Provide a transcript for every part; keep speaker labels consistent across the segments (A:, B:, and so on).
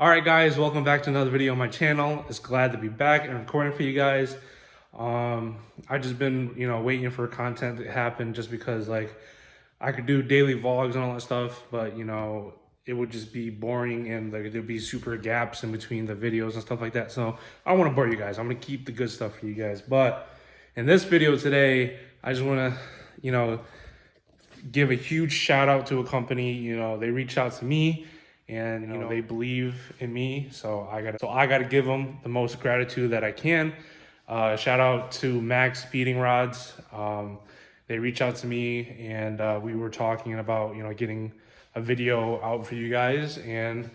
A: Alright guys, welcome back to another video on my channel. It's glad to be back and recording for you guys. I just been, waiting for content to happen just because like I could do daily vlogs and all that stuff, but it would just be boring and like there'd be super gaps in between the videos and stuff like that. So I don't want to bore you guys. I'm gonna keep the good stuff for you guys. But in this video today, I just want to, give a huge shout out to a company. They reached out to me and they believe in me, so I gotta give them the most gratitude that I can. Shout out to MaxpeedingRods. They reached out to me and we were talking about getting a video out for you guys, and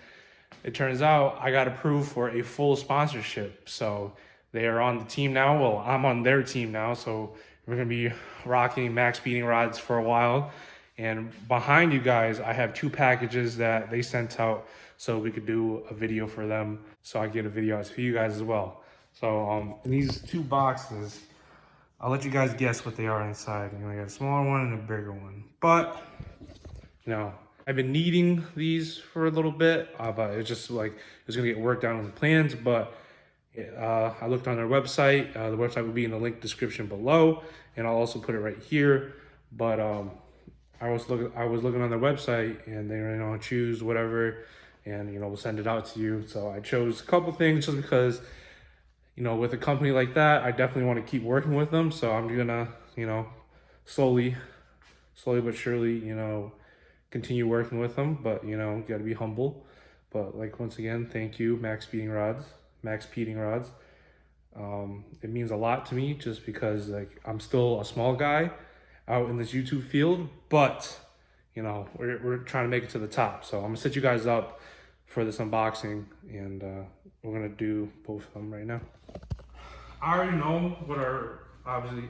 A: it turns out I got approved for a full sponsorship. So they are on the team now. Well, I'm on their team now, so we're gonna be rocking MaxpeedingRods for a while. And behind you guys, I have 2 packages that they sent out so we could do a video for them, so I get a video out to you guys as well. So in these 2 boxes, I'll let you guys guess what they are inside. I got a smaller one and a bigger one. But I've been needing these for a little bit, but it's just like it's gonna get worked out on the plans. But I looked on their website. The website will be in the link description below, and I'll also put it right here. But I was looking on their website, and they choose whatever, and we'll send it out to you. So I chose a couple things just because with a company like that, I definitely want to keep working with them. So I'm gonna slowly but surely continue working with them. But gotta be humble. But like, once again, thank you, MaxpeedingRods. It means a lot to me just because like I'm still a small guy out in this YouTube field, but we're trying to make it to the top. So I'm gonna set you guys up for this unboxing, and we're gonna do both of them right now. I already know what are I obviously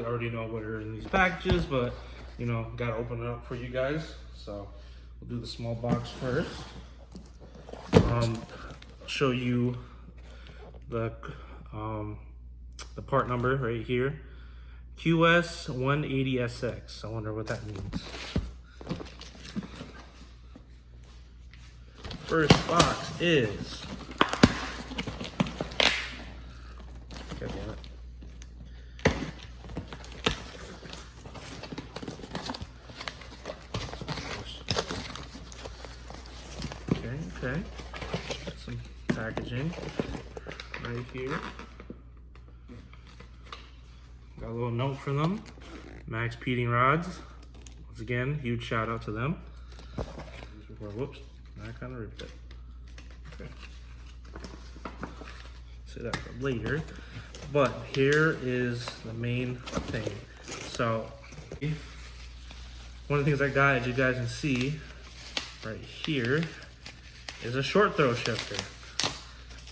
A: already know what are in these packages, but gotta open it up for you guys. So we'll do the small box first. I'll show you the part number right here. QS180SX. I wonder what that means. First box is, God damn it. Okay. Got some packaging right here. Got a little note from them. MaxpeedingRods. Once again, huge shout out to them. Whoops, I kind of ripped it. Okay. Say that for later. But here is the main thing. So, one of the things I got, as you guys can see, right here, is a short throw shifter.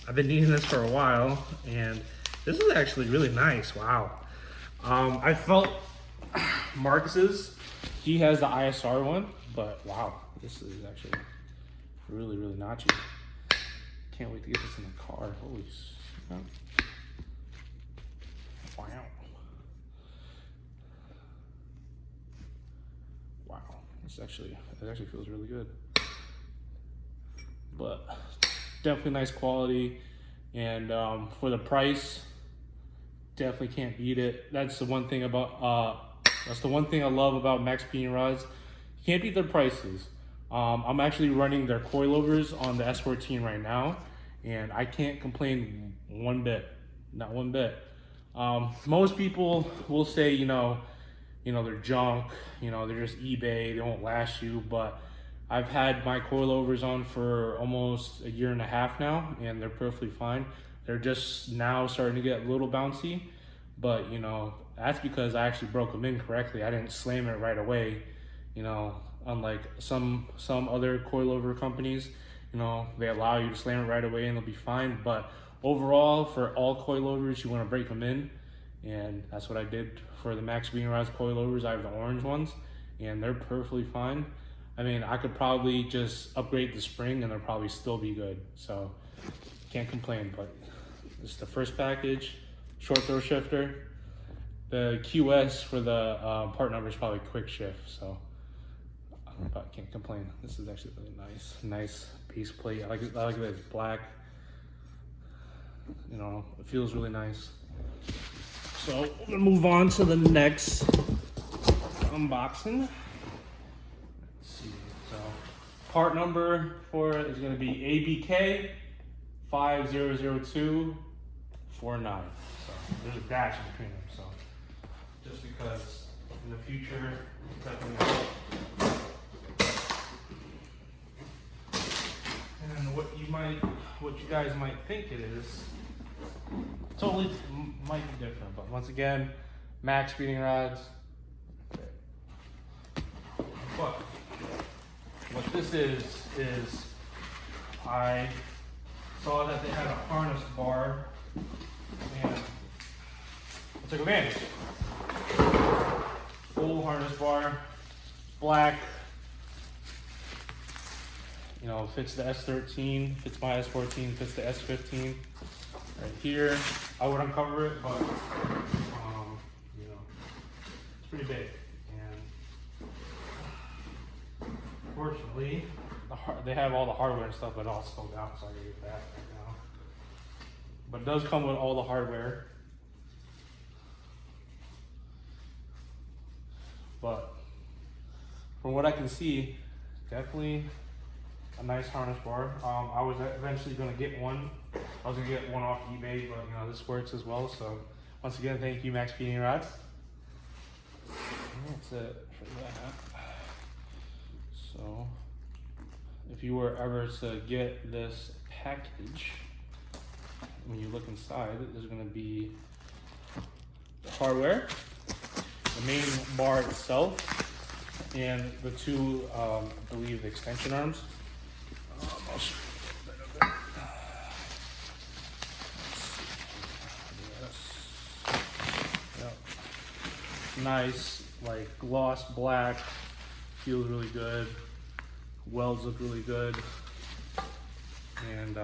A: I've been needing this for a while, and this is actually really nice. Wow. I felt Marcus's, he has the ISR one, but wow, this is actually really, really notchy. Can't wait to get this in the car. Holy snap. Wow. Wow. It actually feels really good. But definitely nice quality, and for the price, definitely can't beat it. That's the one thing about that's the one thing I love about MaxpeedingRods. You can't beat their prices. I'm actually running their coilovers on the S14 right now, and I can't complain one bit, not one bit. Most people will say they're junk, they're just eBay, they won't last you, but I've had my coilovers on for almost 1.5 years now, and they're perfectly fine. They're just now starting to get a little bouncy, but that's because I actually broke them in correctly. I didn't slam it right away. Unlike some other coilover companies, they allow you to slam it right away and they'll be fine. But overall, for all coilovers, you want to break them in, and that's what I did for the MaxpeedingRods coilovers. I have the orange ones, and they're perfectly fine. I mean, I could probably just upgrade the spring and they'll probably still be good. So can't complain. But this is the first package, short throw shifter. The QS for the part number is probably quick shift. So but I can't complain. This is actually really nice. Nice base plate. I like it that it's black. You know, it feels really nice. So we're gonna move on to the next unboxing. Let's see. So part number for it is gonna be ABK 500249. So there's a dash in between them. So just because in the future, definitely. And what you guys might think it is, totally might be different. But once again, MaxpeedingRods. But what this is I saw that they had a harness bar, and I took advantage. Full harness bar, black. You know, fits the S14, fits my S14, fits the S15. Right here, I would uncover it, but you know, it's pretty big. And fortunately, they have all the hardware and stuff, but it all spilled out, so I gotta get that right now. But it does come with all the hardware. But from what I can see, definitely a nice harness bar. I was eventually going to get one. I was going to get one off eBay, but you know, this works as well. So once again, thank you, MaxpeedingRods. That's it for that. So if you were ever to get this package, when you look inside, there's going to be the hardware, the main bar itself, and the two, I believe, the extension arms. I'll show you a bit of it. Yep. Nice, like gloss black, feels really good. Welds look really good. And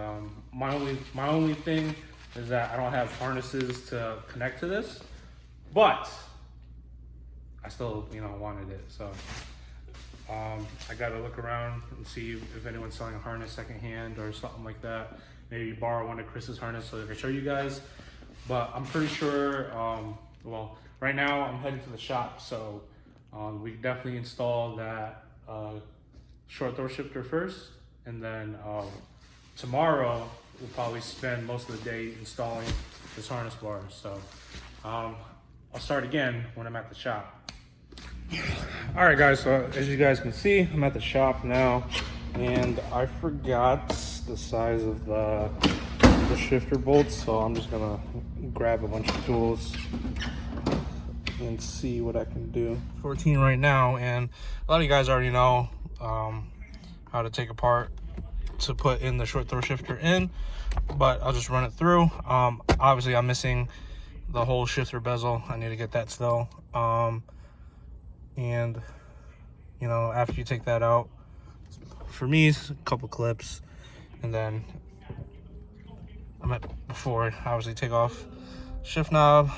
A: my only thing is that I don't have harnesses to connect to this, but I still, you know, wanted it. So I gotta look around and see if anyone's selling a harness secondhand or something like that. Maybe borrow one of Chris's harness so I can show you guys. But I'm pretty sure, well, right now I'm heading to the shop, so we can definitely install that short throw shifter first, and then tomorrow we'll probably spend most of the day installing this harness bar. So I'll start again when I'm at the shop. All right, guys, so as you guys can see, I'm at the shop now, and I forgot the size of the shifter bolts, so I'm just gonna grab a bunch of tools and see what I can do. 14 right now, and a lot of you guys already know how to take apart to put in the short throw shifter in, but I'll just run it through. Obviously I'm missing the whole shifter bezel. I need to get that still. And you know, after you take that out, for me it's a couple clips, and then I meant before, obviously take off shift knob,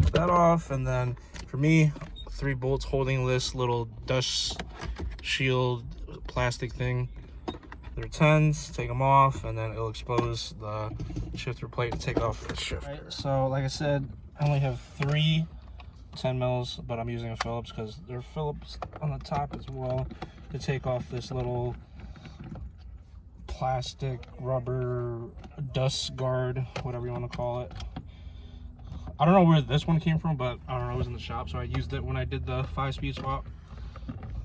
A: take that off, and then for me, 3 bolts holding this little dust shield plastic thing. They're 10s, take them off, and then it'll expose the shifter plate to take off the shifter. Right, so like I said, I only have 3 10 mils, but I'm using a Phillips because there are Phillips on the top as well to take off this little plastic rubber dust guard, whatever you want to call it. I don't know where this one came from, but I don't know, it was in the shop, so I used it when I did the 5-speed swap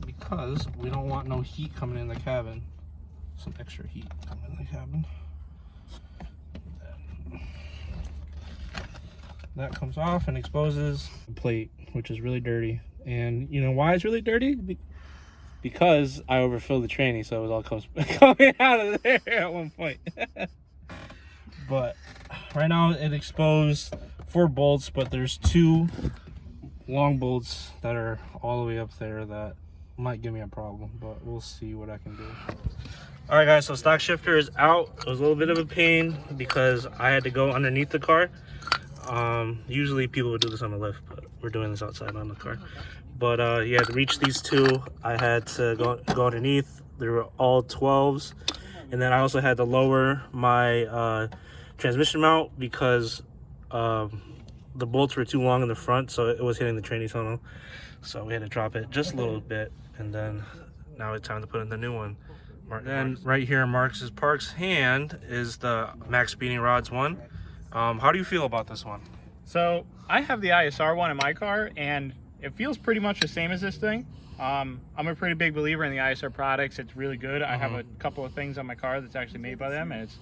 A: because we don't want no heat coming in the cabin. Some extra heat coming in the cabin. That comes off and exposes the plate, which is really dirty. And you know why it's really dirty? Because I overfilled the tranny, so it was all coming out of there at one point. But right now it exposed 4 bolts, but there's 2 long bolts that are all the way up there that might give me a problem, but we'll see what I can do. All right, guys, so stock shifter is out. It was a little bit of a pain because I had to go underneath the car. Usually people would do this on the lift, but we're doing this outside on the car. but yeah, to reach these two, I had to go underneath. They were all 12s, and then I also had to lower my transmission mount because the bolts were too long in the front, so it was hitting the tranny tunnel. So we had to drop it just a little bit, and then now it's time to put in the new one. Then right here in Park's hand is the MaxpeedingRods one. How do you feel about this one?
B: So I have the ISR one in my car, and it feels pretty much the same as this thing. I'm a pretty big believer in the ISR products. It's really good. I have a couple of things on my car that's actually made by them, and it's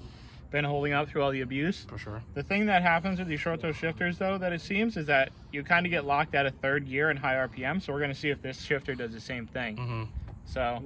B: been holding up through all the abuse.
A: For sure.
B: The thing that happens with these short throw shifters, though, that it seems, is that you kind of get locked at a third gear and high RPM. So we're going to see if this shifter does the same thing. So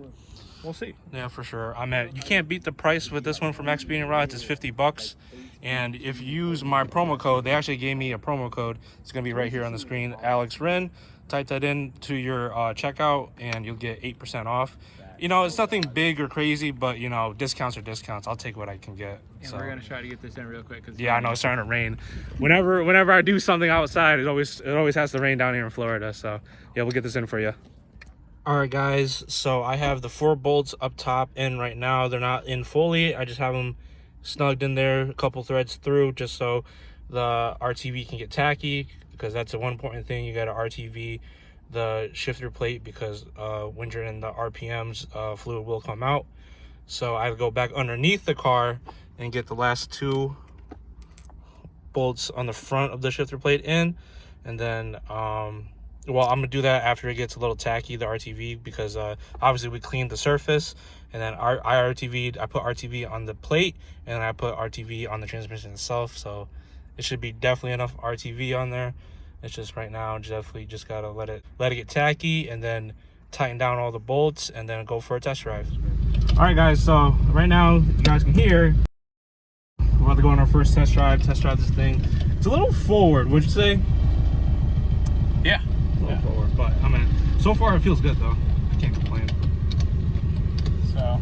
B: we'll see.
A: Yeah, for sure. You can't beat the price with this one from MaxpeedingRods. It's $50. And if you use my promo code, they actually gave me a promo code. It's going to be right here on the screen, Alex Wren. Type that in to your checkout, and you'll get 8% off. You know, it's nothing big or crazy, but, you know, discounts are discounts. I'll take what I can get.
B: And so we're going to try to get this in real quick.
A: Yeah, I know, it's starting to rain. Whenever I do something outside, it always has to rain down here in Florida. So, yeah, we'll get this in for you. All right, guys, so I have the 4 bolts up top in right now. They're not in fully. I just have them snugged in there, a couple threads through, just so the RTV can get tacky, because that's the one important thing. You got to RTV the shifter plate, because when you're in the RPMs, fluid will come out. So I go back underneath the car and get the last 2 bolts on the front of the shifter plate in, and then well, I'm gonna do that after it gets a little tacky, the RTV, because obviously we cleaned the surface, and then I put RTV on the plate, and then I put RTV on the transmission itself. So it should be definitely enough RTV on there. It's just right now, definitely just gotta let it get tacky, and then tighten down all the bolts, and then go for a test drive. All right, guys, so right now you guys can hear we're about to go on our first test drive this thing. It's a little forward, would you say?
B: Yeah.
A: Forward, but I mean, so far it feels good though. I can't complain.
B: So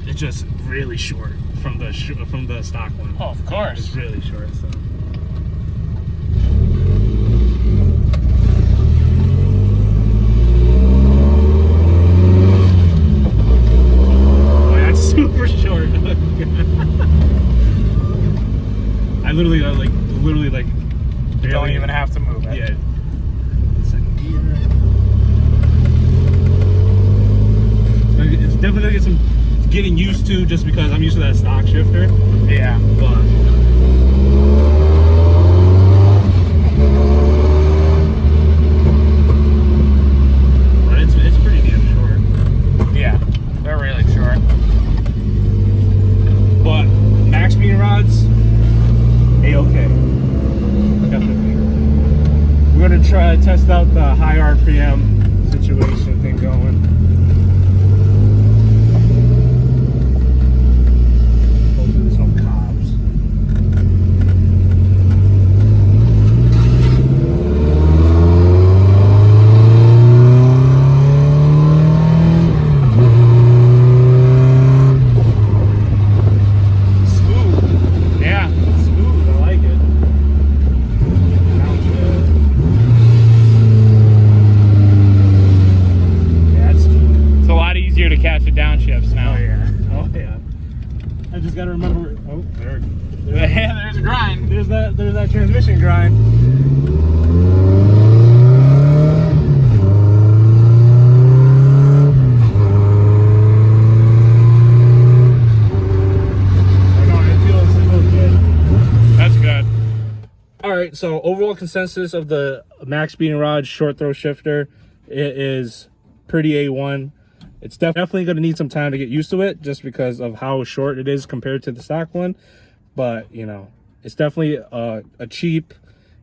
A: it's just really short from the stock one.
B: Oh, of course.
A: It's really short. So. Oh, that's super short. I literally like.
B: You don't even have to move it.
A: Yeah. It's definitely gonna get some getting used to, just because I'm used to that stock shifter.
B: Yeah.
A: But it's pretty damn short.
B: Yeah, they're really short.
A: But MaxpeedingRods, A-okay. Definitely. We're gonna try to test out the high RPM situation thing going.
B: downshifts now.
A: Oh yeah. I just gotta remember. Oh,
B: there's a grind.
A: There's that transmission grind. Alright, so overall consensus of the MaxpeedingRods short throw shifter, it is pretty A1. It's definitely going to need some time to get used to it, just because of how short it is compared to the stock one. But, you know, it's definitely a cheap,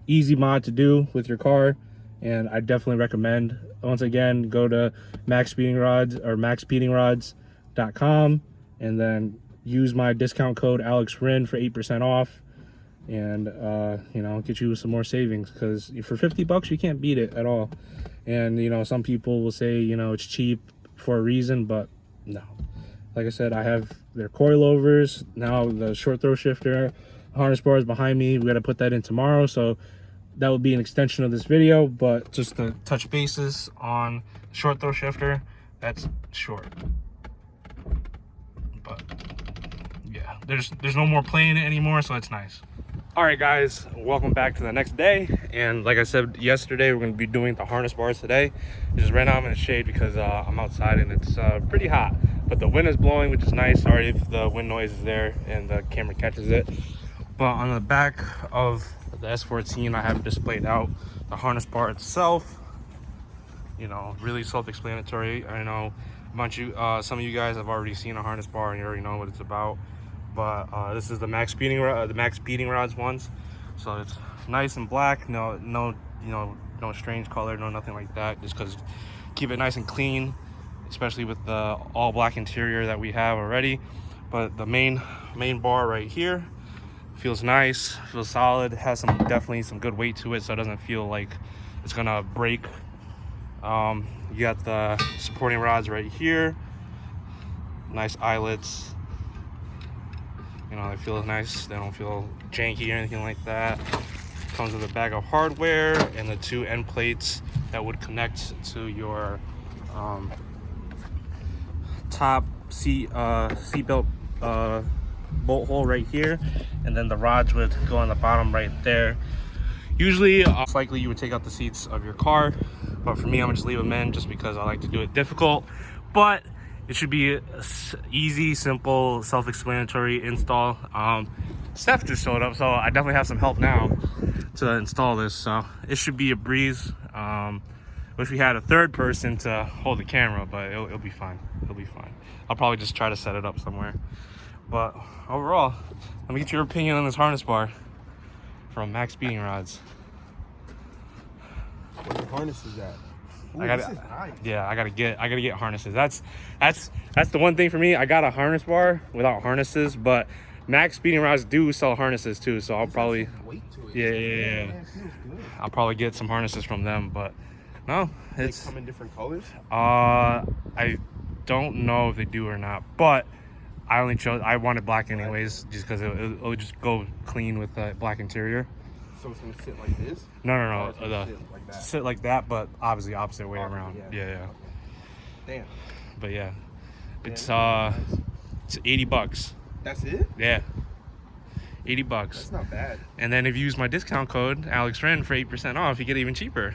A: easy mod to do with your car. And I definitely recommend, once again, go to MaxpeedingRods or MaxpeedingRods.com and then use my discount code AlexWren for 8% off. And you know, get you some more savings, because for $50 you can't beat it at all. And you know, some people will say, you know, it's cheap for a reason, but no. Like I said, I have their coilovers now. The short throw shifter harness bar is behind me. We got to put that in tomorrow, so that would be an extension of this video, but just to touch bases on short throw shifter, that's short. But yeah, there's no more playing it anymore, so it's nice. All right, guys, welcome back to the next day. And like I said yesterday, we're going to be doing the harness bars today. Just right now I'm in the shade because I'm outside and it's pretty hot, but the wind is blowing, which is nice. Sorry if the wind noise is there and the camera catches it. But on the back of the S14, I have displayed out the harness bar itself. You know, really self-explanatory. I know a bunch of some of you guys have already seen a harness bar and you already know what it's about. But this is the MaxpeedingRods ones, so it's nice and black. No, you know, no strange color, no nothing like that. Just because keep it nice and clean, especially with the all black interior that we have already. But the main bar right here feels nice, feels solid, has definitely some good weight to it, so it doesn't feel like it's gonna break. You got the supporting rods right here, nice eyelets. You know, they feel nice, they don't feel janky or anything like that. Comes with a bag of hardware and the 2 end plates that would connect to your top seatbelt bolt hole right here, and then the rods would go on the bottom right there. Usually, most likely you would take out the seats of your car, but for me, I'm gonna just leave them in just because I like to do it difficult. But it should be a easy, simple, self-explanatory install. Steph just showed up, so I definitely have some help now to install this. So it should be a breeze. Wish we had a third person to hold the camera, but it'll be fine. It'll be fine. I'll probably just try to set it up somewhere. But overall, let me get your opinion on this harness bar from MaxpeedingRods.
C: Where the harness is at? Ooh,
A: This
C: is nice.
A: Yeah, I gotta get harnesses. That's the one thing for me. I got a harness bar without harnesses, but MaxpeedingRods do sell harnesses too, so I'll probably
C: Weight to it.
A: yeah.
C: Man, it feels good.
A: I'll probably get some harnesses from them. But no,
C: They come in different colors.
A: I don't know if they do or not, but I wanted black anyways, just because it'll just go clean with the black interior.
C: So it's gonna sit like this?
A: No.
C: It's gonna sit like that.
A: Sit like that, but obviously opposite way around.
C: Yeah.
A: Yeah.
C: Damn.
A: But yeah, it's
C: Nice.
A: it's $80.
C: That's it?
A: Yeah, $80.
C: That's not bad.
A: And then if you use my discount code AlexRen for 8% off, you get even cheaper.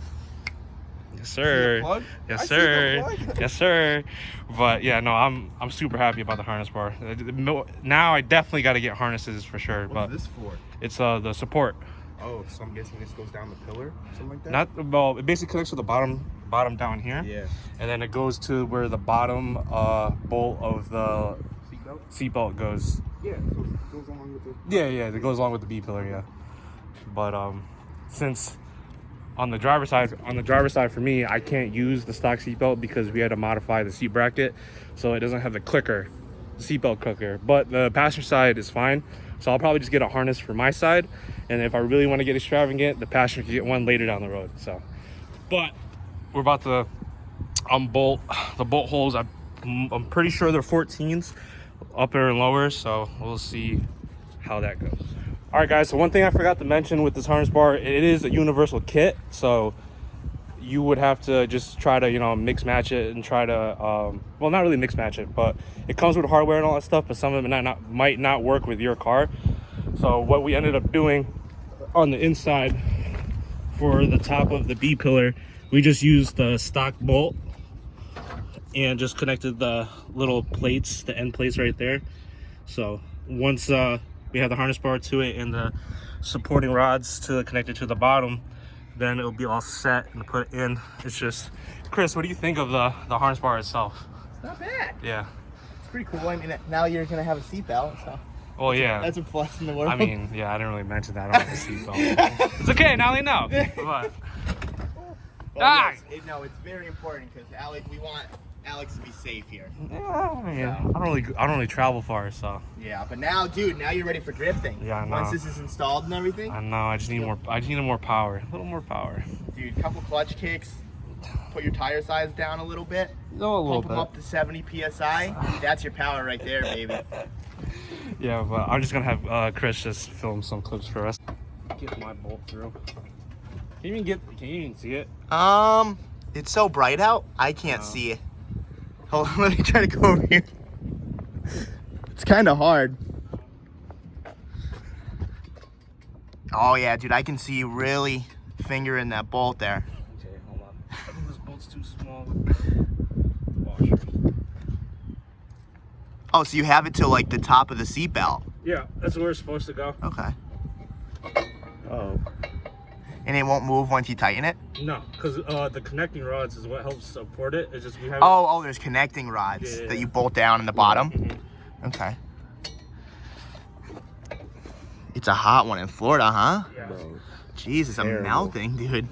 A: Yes, sir.
C: Plug?
A: Yes,
C: I see
A: sir.
C: the plug.
A: Yes, sir. But yeah, no, I'm super happy about the harness bar. Now I definitely got to get harnesses for sure.
C: What's
A: but
C: this for?
A: it's the support.
C: Oh, so I'm guessing this goes down the pillar, something like that?
A: Well, it basically connects to the bottom down here.
C: Yeah.
A: And then it goes to where the bottom bolt of the seatbelt goes.
C: Yeah, so it goes along with the...
A: Yeah, it goes along with the B pillar, yeah. But since on the driver's side for me, I can't use the stock seatbelt because we had to modify the seat bracket, so it doesn't have the clicker, seatbelt clicker. But the passenger side is fine, so I'll probably just get a harness for my side, and if I really want to get extravagant, the passenger can get one later down the road. So, but we're about to unbolt the bolt holes. I'm pretty sure they're 14s, upper and lower, so we'll see how that goes. All right, guys, so one thing I forgot to mention with this harness bar, it is a universal kit, so you would have to just try to, you know, mix match it and try to well, not really mix match it, but it comes with hardware and all that stuff, but some of it might not work with your car. So what we ended up doing on the inside for the top of the B pillar, we just used the stock bolt and just connected the little plates, the end plates right there. So once we have the harness bar to it and the supporting rods to connect it to the bottom, then it'll be all set and put in. It's just, Chris, what do you think of the harness bar itself?
D: It's not bad.
A: Yeah.
D: It's pretty cool. I mean, now you're gonna have a seatbelt, so
A: Oh yeah.
D: that's a plus in the world.
A: I mean, yeah, I didn't really mention that. I don't have a seatbelt. It's okay, now they know. But,
D: Yes, it's very important because we want Alex to be safe here.
A: yeah. I don't really travel far, so.
D: Yeah, but now, dude, now you're ready for drifting.
A: Yeah, I know.
D: Once this is installed and everything.
A: I know. I just need more. I just need more power. A little more power.
D: Dude, couple clutch kicks. Put your tire size down a little bit.
A: No, a little
D: Pump them up to 70 psi. That's your power right there, baby.
A: Yeah, but I'm just gonna have Chris just film some clips for us. Get my bolt through. Can you even see it?
D: It's so bright out, I can't see it. Hold on, let me try to go over here. It's kind of hard. Oh yeah, dude, I can see you really fingering that bolt there.
A: Okay, hold on. I think this bolt's too small. Washers.
D: Oh, so you have it to like the top of the seat belt.
A: Yeah, that's where it's supposed to go.
D: Okay.
C: Oh.
D: And it won't move once you tighten it?
A: No, because the connecting rods is what helps support it. It's just we have.
D: Oh, there's connecting rods that you bolt down in the bottom?
A: Mm-hmm.
D: Okay. It's a hot one in Florida, huh?
A: Yeah.
C: Bro.
D: Jeez, it's
C: Terrible.
D: melting, dude.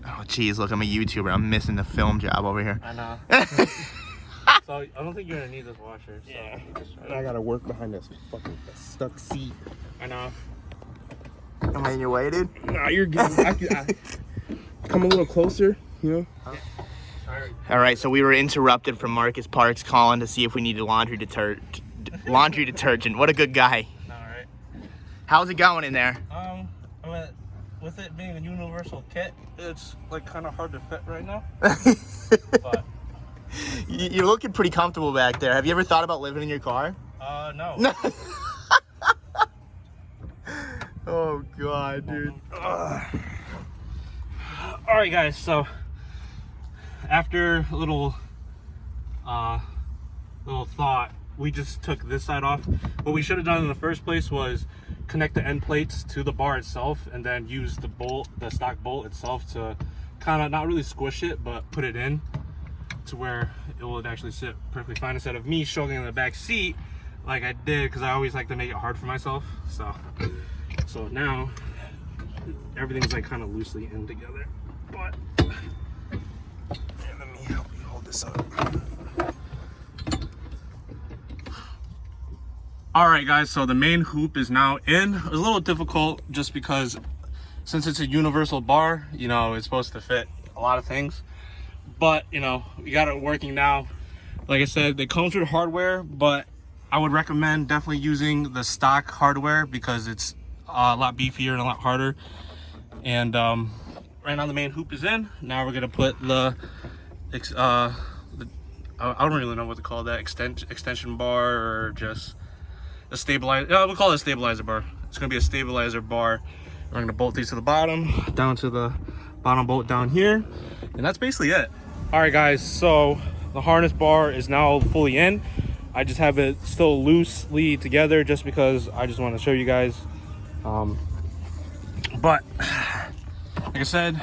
D: Oh, jeez, look, I'm a YouTuber. I'm missing the film job over here.
A: I know. So I don't think you're gonna need this washer. So
B: Yeah.
C: I gotta work behind this fucking stuck seat.
A: I know.
D: Am I in your way, dude?
C: Nah, you're good. I come a little closer, you know?
D: All right, so we were interrupted from Marcus Parks calling to see if we needed laundry detergent. What a good guy.
A: All right.
D: How's it going in there?
A: I mean, with it being a universal kit, it's like kind of hard to fit right now. But
D: You're looking pretty comfortable back there. Have you ever thought about living in your car?
A: no.
D: Oh God, dude.
A: All right, guys. So after a little thought, we just took this side off. What we should have done in the first place was connect the end plates to the bar itself, and then use the bolt, the stock bolt itself, to kind of not really squish it, but put it in to where it will actually sit perfectly fine, instead of me struggling in the back seat like I did, because I always like to make it hard for myself. So now everything's like kind of loosely in together. But
C: Let me help you hold this up.
A: all right, guys, so the main hoop is now in. It was a little difficult just because since it's a universal bar, you know, it's supposed to fit a lot of things. But, you know, we got it working now. Like I said, they come with hardware, but I would recommend definitely using the stock hardware because it's a lot beefier and a lot harder. And right now the main hoop is in. Now we're gonna put I don't really know what to call that, extension bar, or just a stabilizer. Yeah, we'll call it a stabilizer bar. It's gonna be a stabilizer bar. We're gonna bolt these to the bottom, down to the bottom bolt down here, and that's basically it. All right, guys, so the harness bar is now fully in. I just have it still loosely together just because I just want to show you guys. But like I said,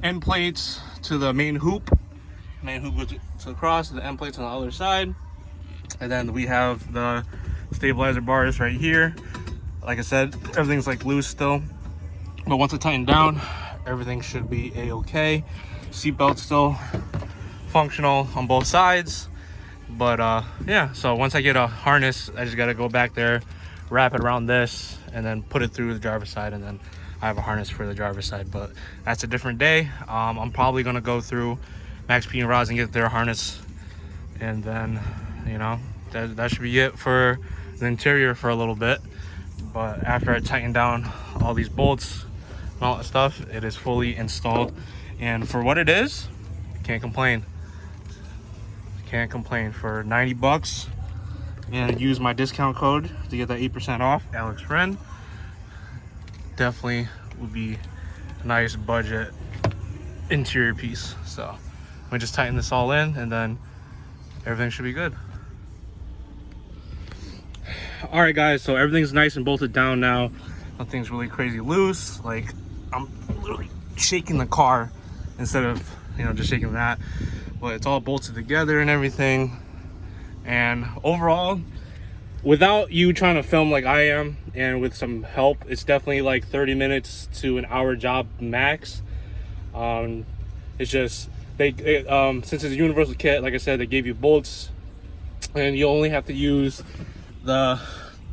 A: end plates to the main hoop. Main hoop goes to the cross, the end plates on the other side, and then we have the stabilizer bars right here. Like I said, everything's like loose still, but once I tighten down, everything should be a-okay. Seatbelt's still functional on both sides. But yeah, so once I get a harness, I just gotta go back there, wrap it around this, and then put it through the driver's side, and then I have a harness for the driver's side. But that's a different day. I'm probably gonna go through MaxpeedingRods and get their harness, and then, you know, that should be it for the interior for a little bit. But after I tighten down all these bolts and all that stuff, it is fully installed, and for what it is, can't complain. Can't complain. For 90 bucks, and use my discount code to get that 8% off, Alex Friend, definitely would be a nice budget interior piece. So we just tighten this all in, and then everything should be good. All right, guys, so everything's nice and bolted down now. Nothing's really crazy loose. Like, I'm literally shaking the car instead of, you know, just shaking that. But it's all bolted together and everything. And overall, without you trying to film like I am, and with some help, it's definitely like 30 minutes to an hour job max. It's just since it's a universal kit, like I said, they gave you bolts, and you only have to use the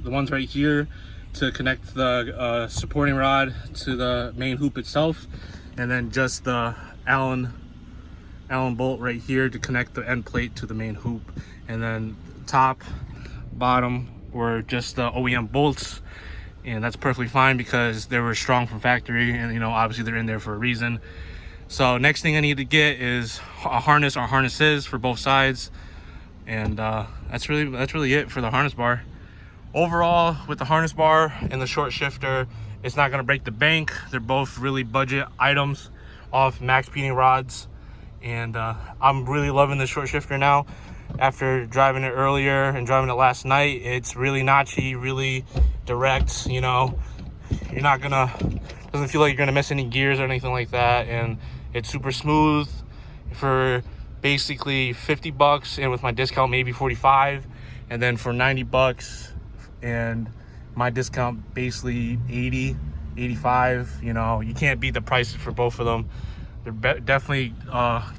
A: ones right here to connect the supporting rod to the main hoop itself, and then just the Allen bolt right here to connect the end plate to the main hoop, and then top, bottom were just the OEM bolts, and that's perfectly fine because they were strong from factory, and you know, obviously they're in there for a reason. So next thing I need to get is a harness or harnesses for both sides, and that's really it for the harness bar. Overall, with the harness bar and the short shifter, it's not going to break the bank. They're both really budget items off MaxpeedingRods, and I'm really loving the short shifter now. After driving it earlier and driving it last night, it's really notchy, really direct. You know, you're not gonna, doesn't feel like you're gonna miss any gears or anything like that, and it's super smooth for basically 50 bucks, and with my discount maybe 45, and then for 90 bucks and my discount basically 80, 85. You know, you can't beat the prices for both of them. They're definitely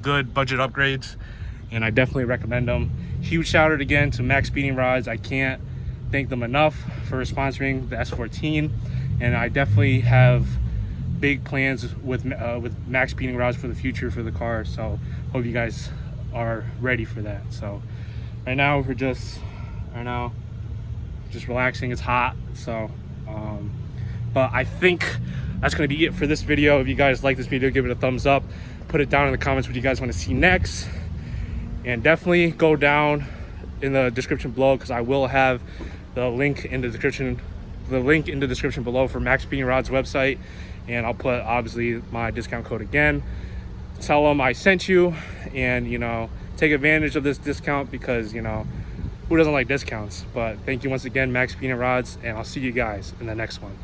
A: good budget upgrades, and I definitely recommend them. Huge shout out again to MaxpeedingRods. I can't thank them enough for sponsoring the S14, and I definitely have big plans with MaxpeedingRods for the future for the car. So hope you guys are ready for that. So right now we're just relaxing. It's hot, so but I think that's going to be it for this video. If you guys like this video, give it a thumbs up, put it down in the comments what you guys want to see next, and definitely go down in the description below, because I will have the link in the description below for MaxpeedingRods website, and I'll put obviously my discount code again. Tell them I sent you, and you know, take advantage of this discount, because you know, who doesn't like discounts? But thank you once again, MaxpeedingRods, and I'll see you guys in the next one.